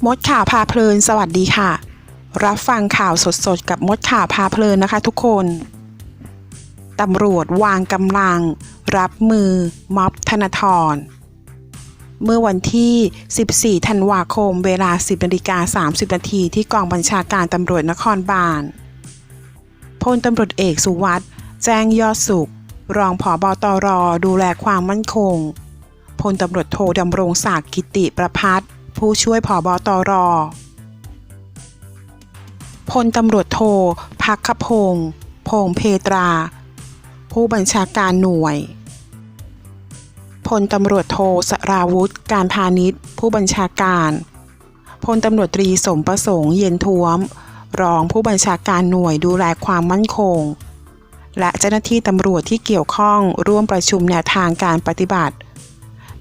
มดข่าวพาเพลินสวัสดีค่ะรับฟังข่าวสดๆกับมดข่าวพาเพลินนะคะทุกคนตำรวจวางกำลังรับมือม็อบธนาธรเมื่อวันที่ 14 ธันวาคมเวลา 10:30 นาทีที่กองบัญชาการตำรวจนครบาลพลตำรวจเอกสุวัสด์แจ้งยอดสุขรองผบ.ตร.ดูแลความมั่นคงพลตำรวจโทดำรงศักดิ์กิติประภัสผู้ช่วยผบ.ตร.พลตำรวจโทภัคพงษ์พงษ์เพตราผู้บัญชาการหน่วยพลตำรวจโทสราวุธการพาณิชย์ผู้บัญชาการพลตำรวจตรีสมประสงค์เย็นท้วมรองผู้บัญชาการหน่วยดูแลความมั่นคงและเจ้าหน้าที่ตำรวจที่เกี่ยวข้องร่วมประชุมแนวทางการปฏิบัติ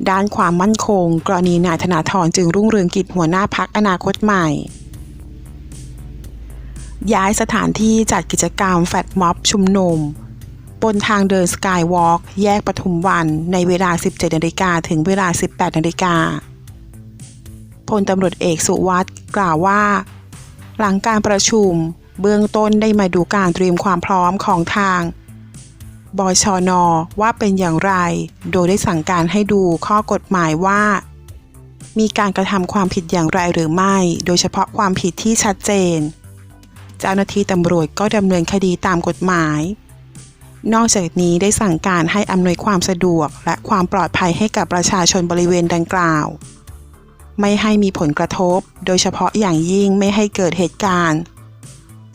ด้านความมั่นคงกรณีนายธนาธรจึงรุ่งเรืองกิจหัวหน้าพรรคอนาคตใหม่ย้ายสถานที่จัดกิจกรรมแฟลตม็อบชุมนุมบนทางเดินสกายวอล์กแยกปทุมวันในเวลา 17 นาฬิกาถึงเวลา 18 นาฬิกาพลตำรวจเอกสุวัสด์กล่าวว่าหลังการประชุมเบื้องต้นได้มาดูการเตรียมความพร้อมของทางบชน.ว่าเป็นอย่างไรโดยได้สั่งการให้ดูข้อกฎหมายว่ามีการกระทำความผิดอย่างไรหรือไม่โดยเฉพาะความผิดที่ชัดเจนเจ้าหน้าที่ตำรวจก็ดำเนินคดีตามกฎหมายนอกจากนี้ได้สั่งการให้อำนวยความสะดวกและความปลอดภัยให้กับประชาชนบริเวณดังกล่าวไม่ให้มีผลกระทบโดยเฉพาะอย่างยิ่งไม่ให้เกิดเหตุการณ์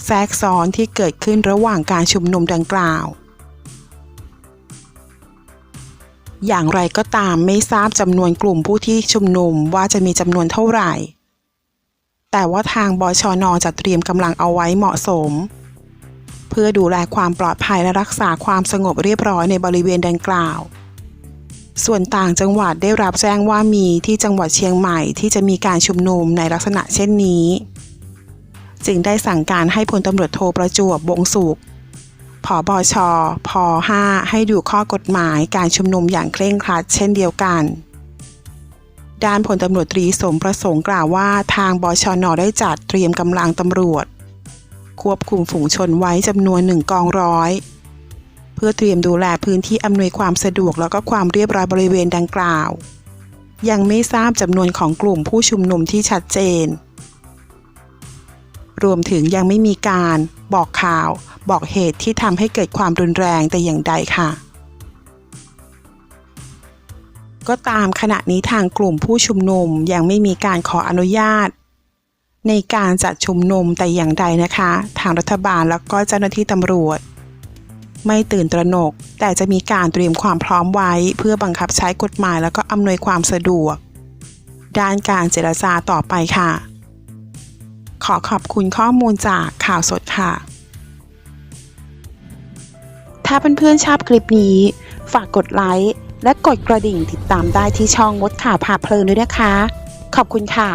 แทรกซ้อนที่เกิดขึ้นระหว่างการชุมนุมดังกล่าวอย่างไรก็ตามไม่ทราบจำนวนกลุ่มผู้ที่ชุมนุมว่าจะมีจำนวนเท่าไหร่แต่ว่าทางบชน.จัดเตรียมกำลังเอาไว้เหมาะสมเพื่อดูแลความปลอดภัยและรักษาความสงบเรียบร้อยในบริเวณดังกล่าวส่วนต่างจังหวัดได้รับแจ้งว่ามีที่จังหวัดเชียงใหม่ที่จะมีการชุมนุมในลักษณะเช่นนี้จึงได้สั่งการให้พลตำรวจโทประจวบวงศ์สุขผบชพ5ให้ดูข้อกฎหมายการชุมนุมอย่างเคร่งครัดเช่นเดียวกันด้านพลตำรวจตรีสมประสงค์กล่าวว่าทางบชน.ได้จัดเตรียมกำลังตำรวจควบคุมฝูงชนไว้จำนวน1กองร้อยเพื่อเตรียมดูแลพื้นที่อำนวยความสะดวกแล้วก็ความเรียบร้อยบริเวณดังกล่าวยังไม่ทราบจำนวนของกลุ่มผู้ชุมนุมที่ชัดเจนรวมถึงยังไม่มีการบอกข่าวบอกเหตุที่ทำให้เกิดความรุนแรงแต่อย่างใดค่ะก็ตามขณะนี้ทางกลุ่มผู้ชุมนุมยังไม่มีการขออนุญาตในการจัดชุมนุมแต่อย่างใดนะคะทางรัฐบาลแล้วก็เจ้าหน้าที่ตำรวจไม่ตื่นตระหนกแต่จะมีการเตรียมความพร้อมไว้เพื่อบังคับใช้กฎหมายแล้วก็อำนวยความสะดวกด้านการเจรจาต่อไปค่ะขอขอบคุณข้อมูลจากข่าวสดค่ะถ้าเพื่อนๆชอบคลิปนี้ฝากกดไลค์และกดกระดิ่งติดตามได้ที่ช่องมดข่าวพาเพลินด้วยนะคะขอบคุณค่ะ